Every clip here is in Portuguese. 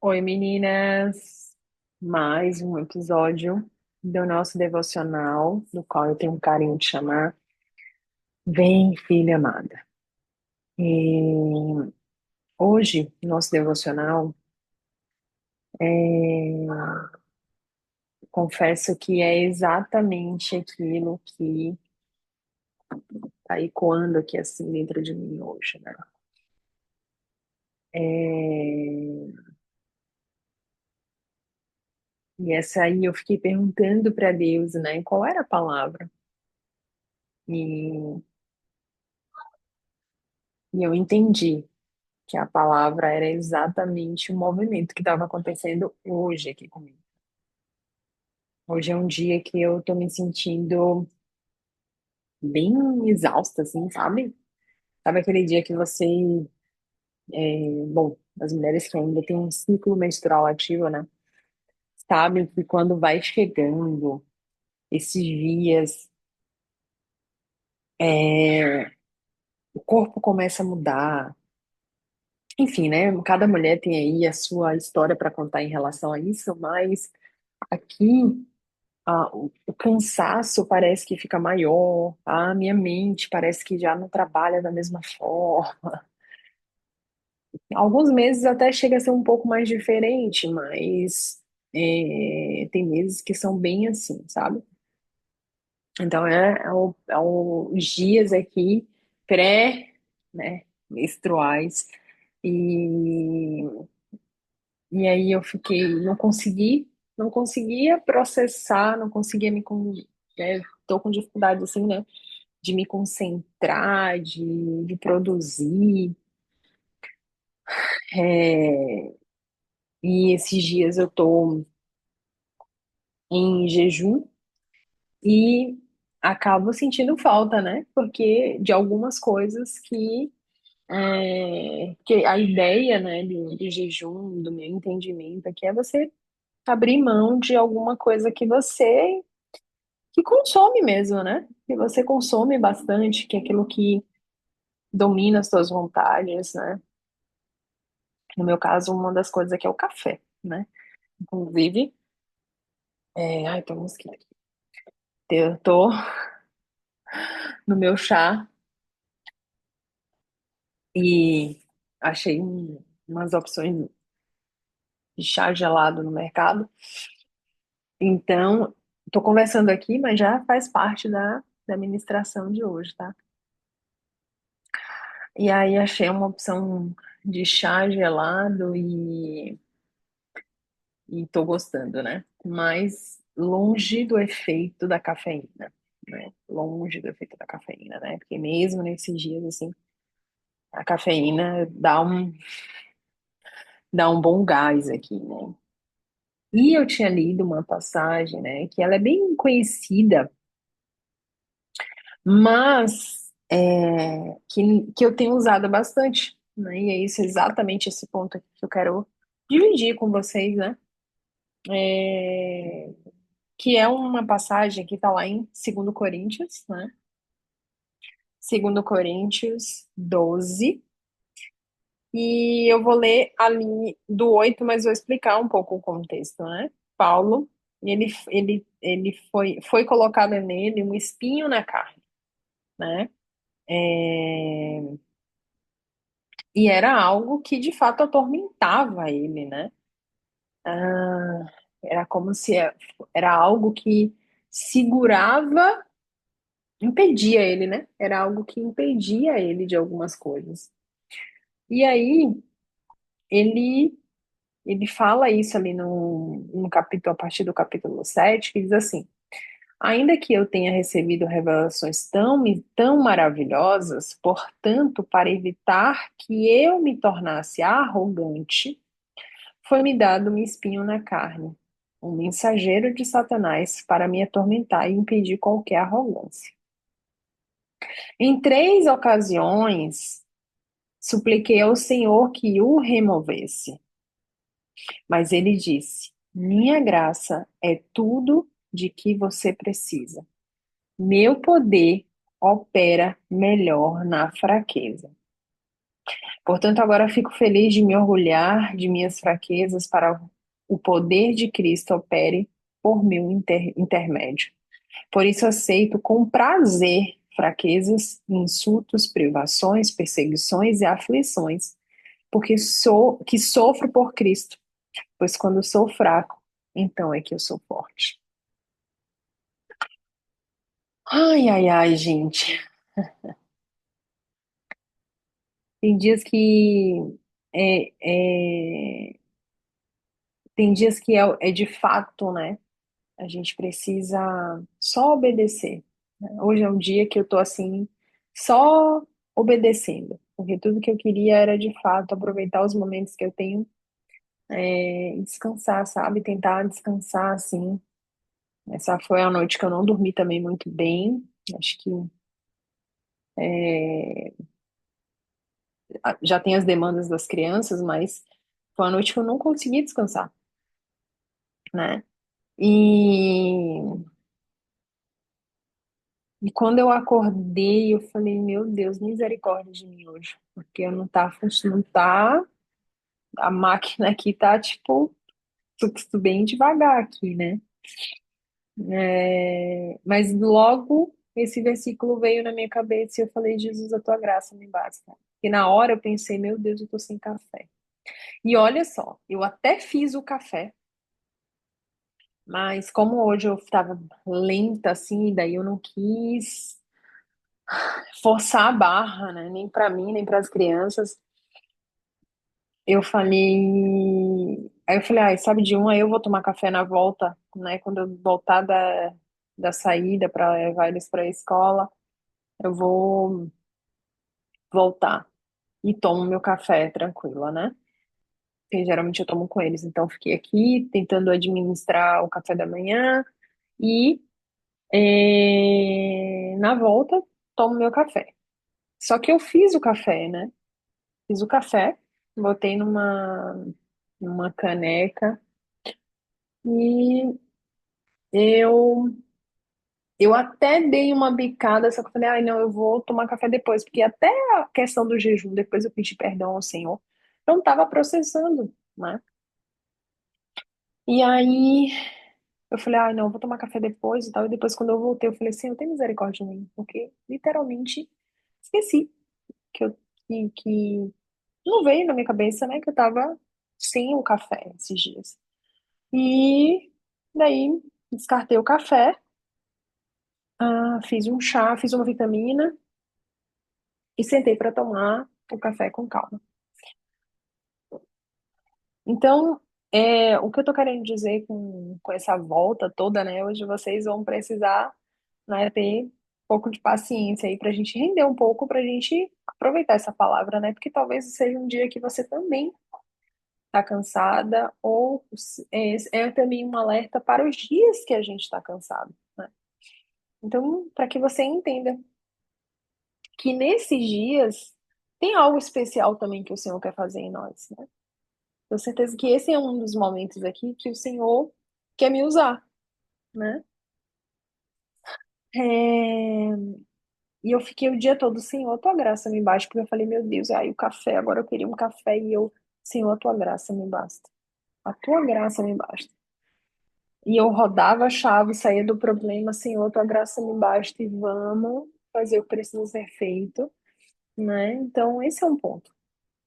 Oi, meninas! Mais um episódio do nosso devocional, do qual eu tenho um carinho de chamar Vem, Filha Amada. E hoje, nosso devocional, confesso que é exatamente aquilo que está ecoando aqui assim dentro de mim hoje, né? É, E essa aí eu fiquei perguntando para Deus, né, qual era a palavra? E, e eu entendi que a palavra era exatamente o movimento que estava acontecendo hoje aqui comigo. Hoje é um dia que eu tô me sentindo bem exausta, assim, sabe? Sabe aquele dia que você, bom, as mulheres que ainda têm um ciclo menstrual ativo, né? Sabe que quando vai chegando esses dias, é, o corpo começa a mudar. Enfim, né? Cada mulher tem aí a sua história para contar em relação a isso, mas aqui o cansaço parece que fica maior, a minha mente parece que já não trabalha da mesma forma. Alguns meses até chega a ser um pouco mais diferente, mas tem meses que são bem assim, sabe? Então os dias aqui pré, né, menstruais e, e aí eu fiquei, não conseguia processar, não conseguia tô com dificuldade assim, né? De me concentrar, de produzir. É, e esses dias eu tô em jejum e acabo sentindo falta, né? Porque de algumas coisas que a ideia, né, do jejum, do meu entendimento aqui é você abrir mão de alguma coisa que consome mesmo, né? Que você consome bastante, que é aquilo que domina as suas vontades, né? No meu caso, uma das coisas aqui é o café, né? Inclusive, ai, tô mosquito aqui. Eu tô no meu chá e achei umas opções de chá gelado no mercado. Então, tô conversando aqui, mas já faz parte da ministração de hoje, tá? E aí achei uma opção de chá gelado e tô gostando, né? Mas longe do efeito da cafeína, né? Longe do efeito da cafeína, né? Porque mesmo nesses dias, assim, a cafeína dá um bom gás aqui, né? E eu tinha lido uma passagem, né, que ela é bem conhecida, mas que eu tenho usado bastante, né? E é isso exatamente esse ponto aqui que eu quero dividir com vocês, né? É, que é uma passagem que está lá em 2 Coríntios, né? 2 Coríntios 12. E eu vou ler ali do 8, mas vou explicar um pouco o contexto, né? Paulo, ele foi colocado nele um espinho na carne, né? É, e era algo que de fato atormentava ele, né? Ah, era como se era algo que segurava, impedia ele, né? Era algo que impedia ele de algumas coisas. E aí ele ele fala isso ali no capítulo, a partir do capítulo 7, que diz assim: ainda que eu tenha recebido revelações tão maravilhosas, portanto, para evitar que eu me tornasse arrogante, foi-me dado um espinho na carne, um mensageiro de Satanás para me atormentar e impedir qualquer arrogância. Em 3 ocasiões, supliquei ao Senhor que o removesse, mas ele disse: minha graça é tudo de que você precisa. Meu poder opera melhor na fraqueza. Portanto, agora fico feliz de me orgulhar de minhas fraquezas para o poder de Cristo opere por meu intermédio. Por isso aceito com prazer fraquezas, insultos, privações, perseguições e aflições, porque sou que sofro por Cristo, pois quando sou fraco, então é que eu sou forte. Ai, ai, ai, gente. Tem dias que é, é, tem dias que é de fato, né? A gente precisa só obedecer, né? Hoje é um dia que eu tô assim, só obedecendo, porque tudo que eu queria era de fato aproveitar os momentos que eu tenho e descansar, sabe? Tentar descansar assim. Essa foi a noite que eu não dormi também muito bem. Acho que é, já tem as demandas das crianças, mas foi a noite que eu não consegui descansar, né? E E quando eu acordei, eu falei, meu Deus, misericórdia de mim hoje, porque eu não tá funcionando, tá, a máquina aqui tá tipo, bem devagar aqui, né? Mas logo esse versículo veio na minha cabeça e eu falei, Jesus, a tua graça me basta. E na hora eu pensei, meu Deus, eu tô sem café. E olha só, eu até fiz o café, mas como hoje eu estava lenta assim, daí eu não quis forçar a barra, né? Nem para mim, nem para as crianças. Eu falei. Aí eu falei, ah, sabe de uma, eu vou tomar café na volta, né? Quando eu voltar da saída para levar eles para a escola, eu vou voltar e tomo meu café tranquila, né? Porque geralmente eu tomo com eles. Então, fiquei aqui tentando administrar o café da manhã e na volta tomo meu café. Só que eu fiz o café, né? Fiz o café, botei numa caneca e eu eu até dei uma bicada, só que eu falei, ai não, eu vou tomar café depois, porque até a questão do jejum, depois eu pedi perdão ao Senhor, eu não estava processando, né? E aí eu falei, ai não, eu vou tomar café depois e tal, e depois quando eu voltei, eu falei, Senhor, tem misericórdia de mim, porque literalmente esqueci que eu que não veio na minha cabeça, né, que eu tava sem o café esses dias. E daí descartei o café, fiz um chá, fiz uma vitamina e sentei para tomar o café com calma. Então, o que eu tô querendo dizer com essa volta toda, né? Hoje vocês vão precisar, né, ter um pouco de paciência aí para a gente render um pouco, para a gente aproveitar essa palavra, né? Porque talvez seja um dia que você também está cansada, ou é também um alerta para os dias que a gente está cansado, né? Então, para que você entenda que nesses dias tem algo especial também que o Senhor quer fazer em nós, né? Tenho certeza que esse é um dos momentos aqui que o Senhor quer me usar, né? É, E eu fiquei o dia todo, Senhor, tua graça me basta, porque eu falei, meu Deus, aí o café, agora eu queria um café e eu, Senhor, a tua graça me basta. A tua graça me basta. E eu rodava a chave, saía do problema, Senhor, tua graça me basta e vamos fazer o que precisa ser feito, né? Então, esse é um ponto.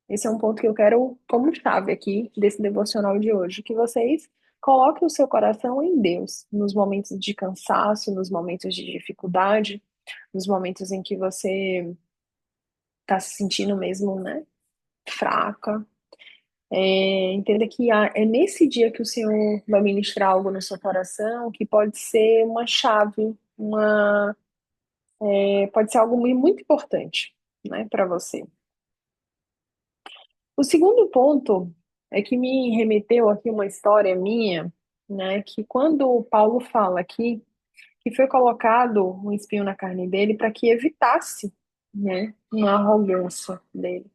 Esse é um ponto que eu quero como chave aqui desse devocional de hoje, que vocês coloquem o seu coração em Deus, nos momentos de cansaço, nos momentos de dificuldade, nos momentos em que você está se sentindo mesmo, né, fraca. Entenda que é nesse dia que o Senhor vai ministrar algo no seu coração, que pode ser uma chave, pode ser algo muito importante, né, para você. O segundo ponto é que me remeteu aqui uma história minha, né, que quando Paulo fala aqui que foi colocado um espinho na carne dele para que evitasse, né, uma arrogância dele.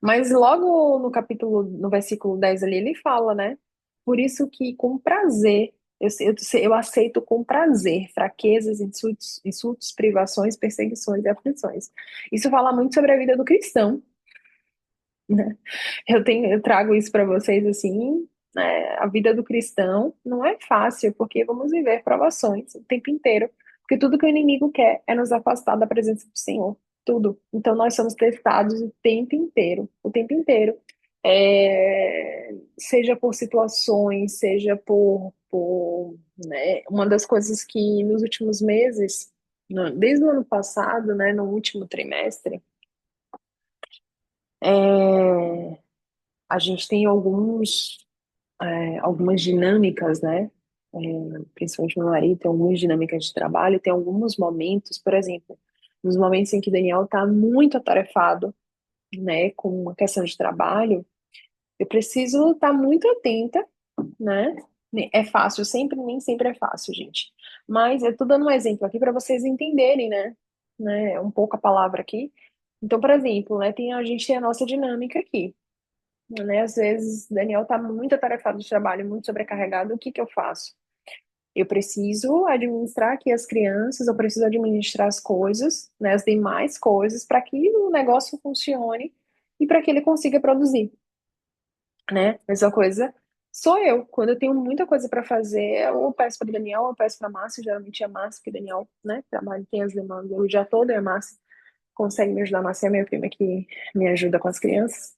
Mas logo no capítulo, no versículo 10 ali, ele fala, né, por isso que com prazer Eu aceito com prazer fraquezas, insultos, privações, perseguições e aflições. Isso fala muito sobre a vida do cristão, né? Eu trago isso para vocês assim, né? A vida do cristão não é fácil, porque vamos viver provações o tempo inteiro, porque tudo que o inimigo quer é nos afastar da presença do Senhor, tudo. Então nós somos testados o tempo inteiro. Seja por situações, seja né? Uma das coisas que nos últimos meses, desde o ano passado, né, no último trimestre, é, a gente tem algumas dinâmicas, né? Principalmente meu marido tem algumas dinâmicas de trabalho, tem alguns momentos, por exemplo, nos momentos em que Daniel está muito atarefado, né, com uma questão de trabalho, eu preciso estar muito atenta, né? É fácil, sempre, nem sempre é fácil, gente. Mas eu tô dando um exemplo aqui para vocês entenderem, né, um pouco a palavra aqui. Então, por exemplo, né, a gente tem a nossa dinâmica aqui, né? Às vezes, Daniel tá muito atarefado de trabalho, muito sobrecarregado, o que que eu faço? Eu preciso administrar aqui as crianças, eu preciso administrar as coisas, né, as demais coisas, para que o negócio funcione e para que ele consiga produzir, né? Mesma coisa sou eu. Quando eu tenho muita coisa para fazer, eu peço para Daniel, eu peço para Márcia, geralmente é a Márcia, que Daniel, né, trabalha, tem as demandas o dia todo, e a Márcia consegue me ajudar. A Márcia é a minha prima que me ajuda com as crianças.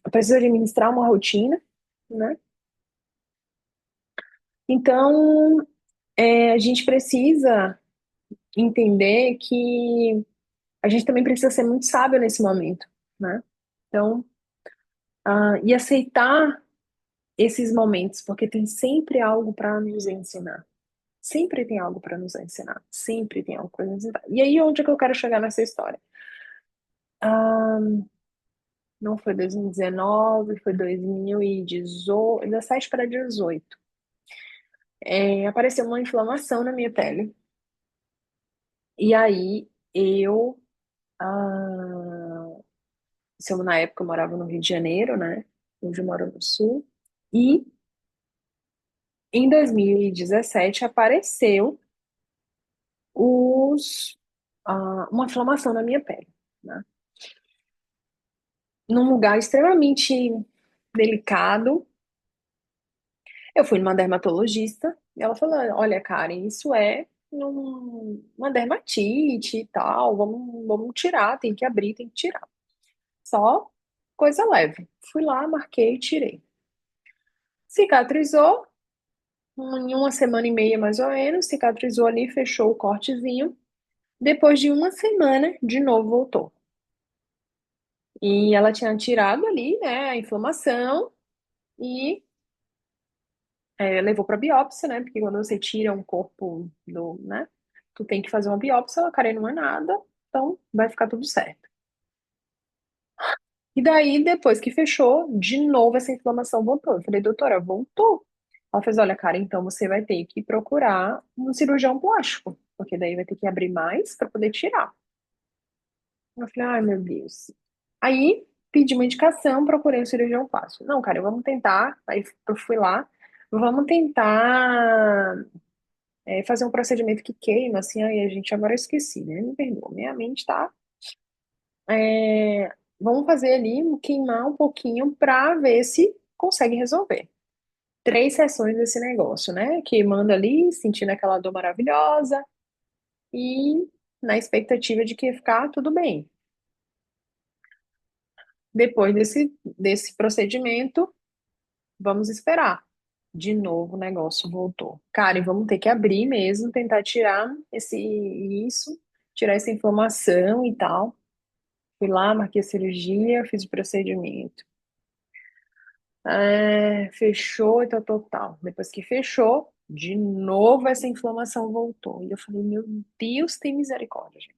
Eu preciso administrar uma rotina, né? Então, a gente precisa entender que a gente também precisa ser muito sábio nesse momento, né? Então, e aceitar esses momentos, porque tem sempre algo para nos ensinar. Sempre tem algo para nos ensinar. Sempre tem algo para nos ensinar. E aí, onde é que eu quero chegar nessa história? Ah, não foi 2019, foi 2018, 17 para 18. Apareceu uma inflamação na minha pele. E aí, ah, na época eu morava no Rio de Janeiro, né? Hoje eu moro no Sul. E em 2017 apareceu uma inflamação na minha pele, né? Num lugar extremamente delicado. Eu fui numa dermatologista e ela falou: Olha, Karen, isso é uma dermatite e tal, vamos tirar, tem que abrir, tem que tirar. Só coisa leve. Fui lá, marquei e tirei. Cicatrizou, em uma semana e meia mais ou menos, cicatrizou ali, fechou o cortezinho. Depois de uma semana, de novo voltou. E ela tinha tirado ali, né, a inflamação e levou para biópsia, né? Porque quando você tira um corpo né, tu tem que fazer uma biópsia, a cara não é nada, então vai ficar tudo certo. E daí, depois que fechou, de novo essa inflamação voltou. Eu falei, doutora, voltou. Ela fez, olha, cara, então você vai ter que procurar um cirurgião plástico, porque daí vai ter que abrir mais para poder tirar. Eu falei, ai, meu Deus. Aí, pedi uma indicação, procurei um cirurgião plástico. Não, cara, vamos tentar. Aí eu fui lá, vamos tentar fazer um procedimento que queima, assim, aí a gente agora eu esqueci, né? Me perdoa, minha mente tá. Vamos fazer ali, queimar um pouquinho pra ver se consegue resolver. 3 sessões desse negócio, né? Queimando ali, sentindo aquela dor maravilhosa e na expectativa de que ia ficar tudo bem. Depois desse procedimento, vamos esperar. De novo o negócio voltou. Cara, e vamos ter que abrir mesmo, tentar tirar tirar essa inflamação e tal. Fui lá, marquei a cirurgia, fiz o procedimento. Fechou e tal, total. Depois que fechou, de novo essa inflamação voltou. E eu falei, meu Deus, tem misericórdia, gente.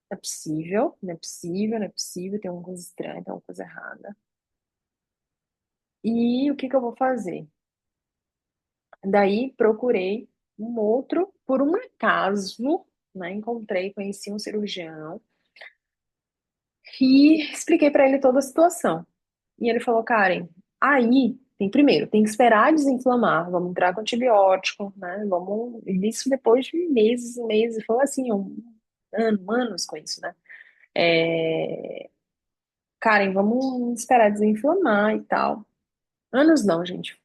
Não é possível, não é possível, não é possível, tem alguma coisa estranha, tem alguma coisa errada. E o que que eu vou fazer? Daí procurei um outro, por um acaso, né? Encontrei, conheci um cirurgião e expliquei para ele toda a situação. E ele falou, Karen, aí primeiro, tem que esperar desinflamar, vamos entrar com antibiótico, né? Vamos, isso depois de meses e meses, foi assim, anos com isso, né? É, Karen, vamos esperar desinflamar e tal. Anos não, gente.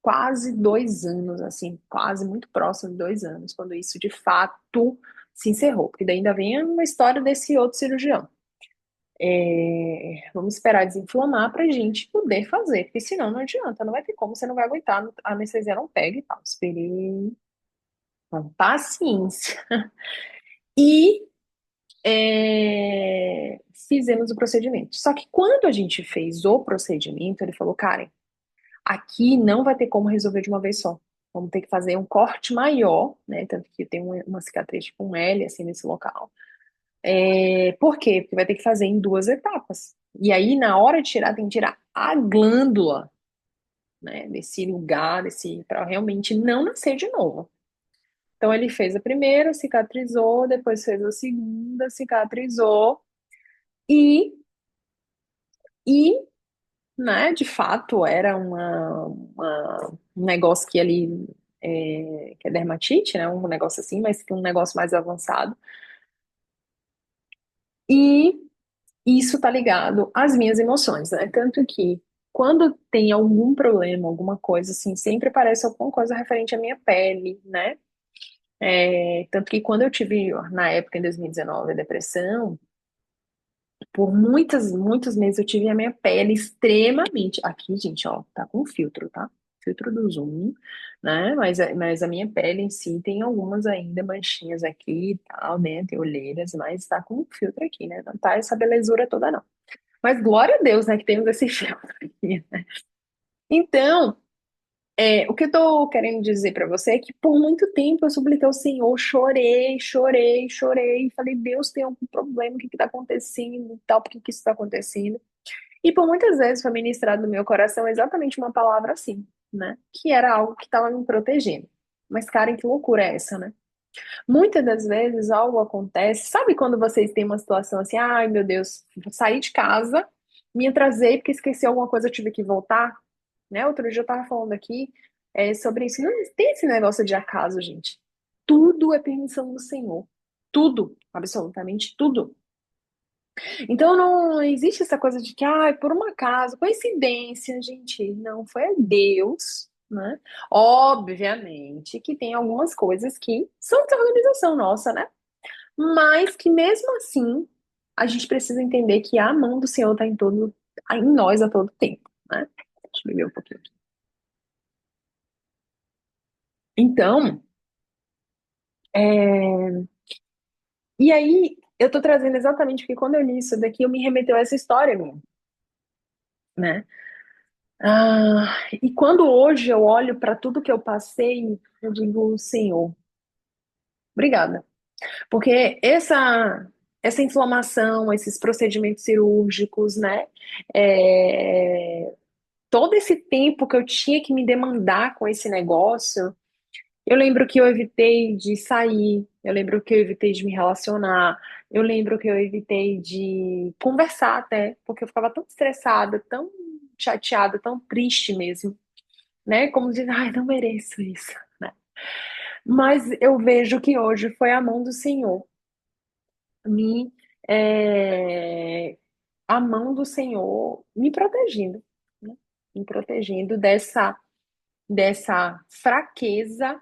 Quase 2 anos, assim, quase muito próximo de 2 anos, quando isso de fato se encerrou. Porque daí ainda vem uma história desse outro cirurgião. Vamos esperar desinflamar pra gente poder fazer, porque senão não adianta, não vai ter como, você não vai aguentar, a anestesia não pega e tal. Esperei com paciência. E fizemos o procedimento. Só que quando a gente fez o procedimento, ele falou, Karen, aqui não vai ter como resolver de uma vez só. Vamos ter que fazer um corte maior, né? Tanto que tem uma cicatriz, tipo um L, assim, nesse local. Por quê? Porque vai ter que fazer em duas etapas. E aí, na hora de tirar, tem que tirar a glândula, né? Desse lugar, para realmente não nascer de novo. Então, ele fez a primeira, cicatrizou, depois fez a segunda, cicatrizou. E, e né, de fato, era um negócio que ali, que é dermatite, né? Um negócio assim, mas que um negócio mais avançado. E isso tá ligado às minhas emoções, né? Tanto que quando tem algum problema, alguma coisa assim, sempre aparece alguma coisa referente à minha pele, né? Tanto que quando eu tive, na época, em 2019, a depressão, por muitos meses eu tive a minha pele extremamente. Aqui, gente, ó, tá com filtro, tá? Filtro do Zoom, né? Mas a minha pele em si tem algumas ainda manchinhas aqui e tal, né? Tem olheiras, mas tá com filtro aqui, né? Não tá essa belezura toda, não. Mas glória a Deus, né, que temos esse filtro aqui. Então, o que eu tô querendo dizer pra você é que por muito tempo eu supliquei ao Senhor, chorei, chorei, chorei, falei, Deus, tem algum problema, o que que tá acontecendo e tal, por que que isso tá acontecendo? E por muitas vezes foi ministrado no meu coração exatamente uma palavra assim, né? Que era algo que estava me protegendo. Mas, Karen, que loucura é essa, né? Muitas das vezes algo acontece. Sabe quando vocês têm uma situação assim, ai meu Deus, saí de casa, me atrasei porque esqueci alguma coisa, eu tive que voltar, né? Outro dia eu tava falando aqui sobre isso. Não tem esse negócio de acaso, gente. Tudo é permissão do Senhor. Tudo, absolutamente tudo. Então não existe essa coisa de que, ah, por um acaso, coincidência, gente. Não, foi Deus, né? Obviamente que tem algumas coisas que são desorganização nossa, né? Mas que mesmo assim, a gente precisa entender que a mão do Senhor está em nós a todo tempo, né? Deixa eu beber um pouquinho aqui. Então, e aí eu tô trazendo exatamente porque quando eu li isso daqui, eu me remeteu a essa história minha, né? E quando hoje eu olho para tudo que eu passei, eu digo, Senhor, obrigada. Porque essa inflamação, esses procedimentos cirúrgicos, né? é, Todo esse tempo que eu tinha que me demandar com esse negócio, eu lembro que eu evitei de sair, eu lembro que eu evitei de me relacionar, eu lembro que eu evitei de conversar até, porque eu ficava tão estressada, tão chateada, tão triste mesmo, né? Como dizer, ai, não mereço isso, né? Mas eu vejo que hoje foi a mão do Senhor, me, é, a mão do Senhor me protegendo, né? Me protegendo dessa fraqueza,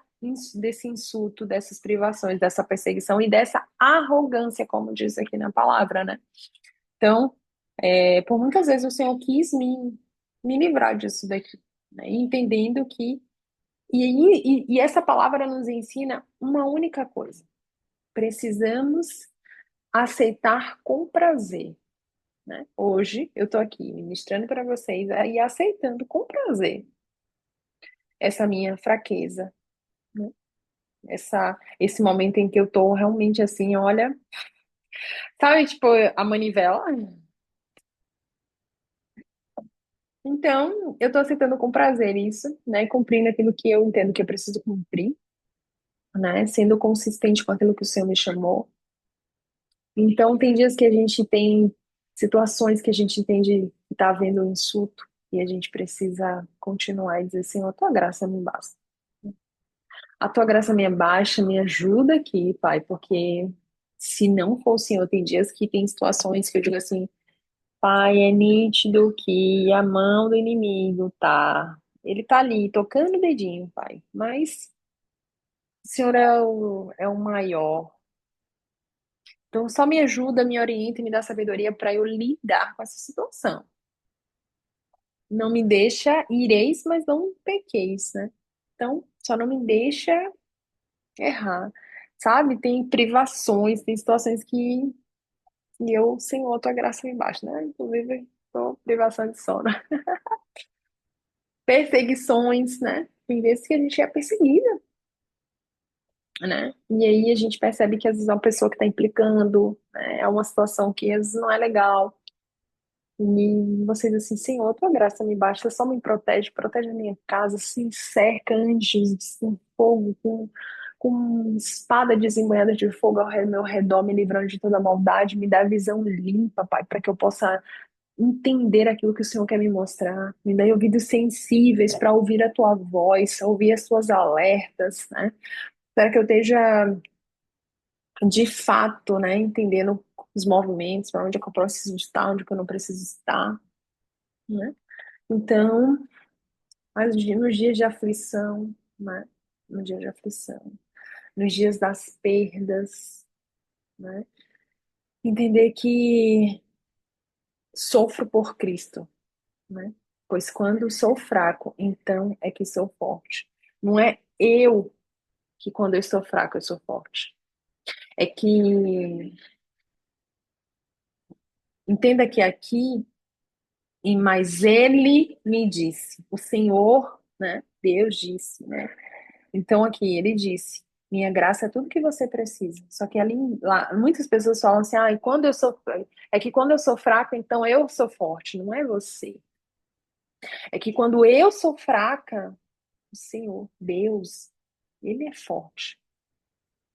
desse insulto, dessas privações, dessa perseguição e dessa arrogância, como diz aqui na palavra, né? Então, por muitas vezes o Senhor quis me livrar disso daqui, né? E entendendo que e essa palavra nos ensina uma única coisa: precisamos aceitar com prazer, né? Hoje eu estou aqui ministrando para vocês e aceitando com prazer essa minha fraqueza, né? Esse momento em que eu tô realmente assim, olha, sabe, tipo, a manivela. Então, eu tô aceitando com prazer isso, né? Cumprindo aquilo que eu entendo que eu preciso cumprir, né? Sendo consistente com aquilo que o Senhor me chamou. Então, tem dias que a gente tem situações que a gente entende que tá havendo um insulto. e a gente precisa continuar e dizer, Senhor, a tua graça me basta. A tua graça me baixa, me ajuda aqui, Pai, porque se não for o Senhor, tem dias que tem situações que eu digo assim, Pai, é nítido que a mão do inimigo tá. Ele tá ali, tocando o dedinho, Pai. Mas o Senhor é o maior. Então, só me ajuda, me orienta e me dá sabedoria para eu lidar com essa situação. Não me deixa ireis, mas não pequeis, né? Então, só não me deixa errar. Sabe? Tem privações, tem situações que eu, Senhor, tua graça me baixa, né? Inclusive, tô privação de sono. Perseguições, né? Tem vezes que a gente é perseguida, né? E aí a gente percebe que às vezes é uma pessoa que está implicando, né? É uma situação que às vezes não é legal. E vocês assim, Senhor, tua graça me basta, só me protege, protege a minha casa, se cerca anjos com fogo, com espada desembanhada de fogo ao meu redor, me livrando de toda maldade, me dá visão limpa, Pai, para que eu possa entender aquilo que o Senhor quer me mostrar, me dá ouvidos sensíveis para ouvir a tua voz, ouvir as tuas alertas, né? Para que eu esteja de fato, né, entendendo os movimentos, para onde é que eu preciso estar, onde é que eu não preciso estar, né? Então, nos dias de aflição, né? No dia de aflição, nos dias das perdas, né? Entender que sofro por Cristo, né? Pois quando sou fraco, então é que sou forte. Não é eu que quando eu estou fraco eu sou forte. É que entenda que aqui, e mas ele me disse, o Senhor, né? Deus disse, né? Então aqui ele disse, minha graça é tudo que você precisa. Só que ali, lá, muitas pessoas falam assim, ah, e quando eu sou, é que quando eu sou fraco, então eu sou forte. Não é você. É que quando eu sou fraca, o Senhor, Deus, ele é forte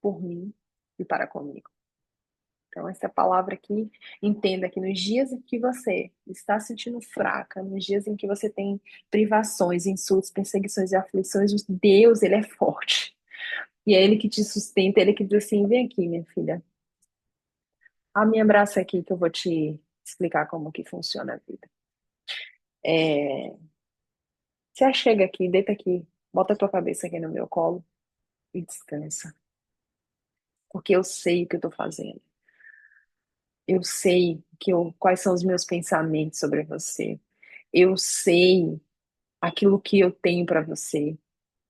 por mim e para comigo. Então, essa palavra aqui, entenda que nos dias em que você está se sentindo fraca, nos dias em que você tem privações, insultos, perseguições e aflições, Deus, ele é forte. E é ele que te sustenta, é ele que diz assim: vem aqui, minha filha, a me abraça aqui que eu vou te explicar como que funciona a vida. É, você chega aqui, deita aqui, bota a tua cabeça aqui no meu colo e descansa. Porque eu sei o que eu tô fazendo. Eu sei quais são os meus pensamentos sobre você. Eu sei aquilo que eu tenho para você,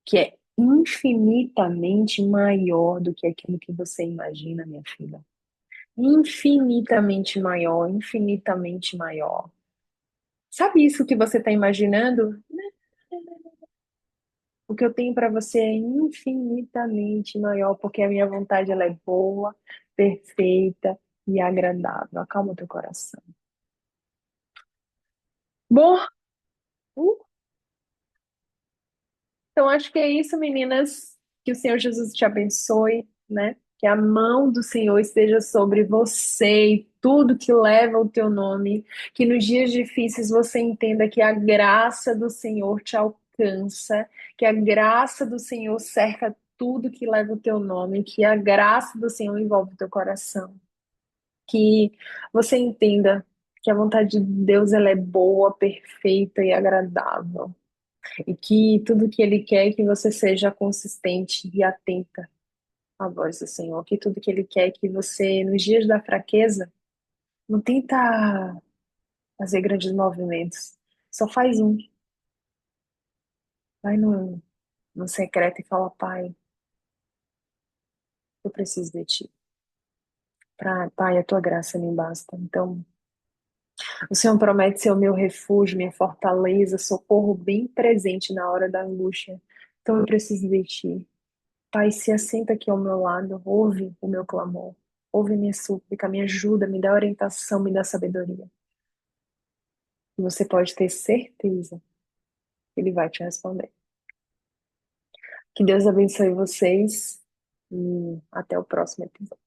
que é infinitamente maior do que aquilo que você imagina, minha filha. Infinitamente maior, infinitamente maior. Sabe isso que você está imaginando? O que eu tenho para você é infinitamente maior, porque a minha vontade ela é boa, perfeita e agradável. Acalma o teu coração. Bom, então, acho que é isso, meninas. Que o Senhor Jesus te abençoe, né? Que a mão do Senhor esteja sobre você e tudo que leva o teu nome. Que nos dias difíceis você entenda que a graça do Senhor te alcança, que a graça do Senhor cerca tudo que leva o teu nome, que a graça do Senhor envolve o teu coração. Que você entenda que a vontade de Deus ela é boa, perfeita e agradável. E que tudo que Ele quer é que você seja consistente e atenta à voz do Senhor. Que tudo que Ele quer é que você, nos dias da fraqueza, não tenta fazer grandes movimentos. Só faz um. Vai no secreto e fala, Pai, eu preciso de Ti. Pai, a Tua graça me basta. Então, o Senhor promete ser o meu refúgio, minha fortaleza, socorro bem presente na hora da angústia. Então, eu preciso de Ti. Pai, se assenta aqui ao meu lado, ouve o meu clamor, ouve minha súplica, me ajuda, me dá orientação, me dá sabedoria. E você pode ter certeza que Ele vai te responder. Que Deus abençoe vocês e até o próximo episódio.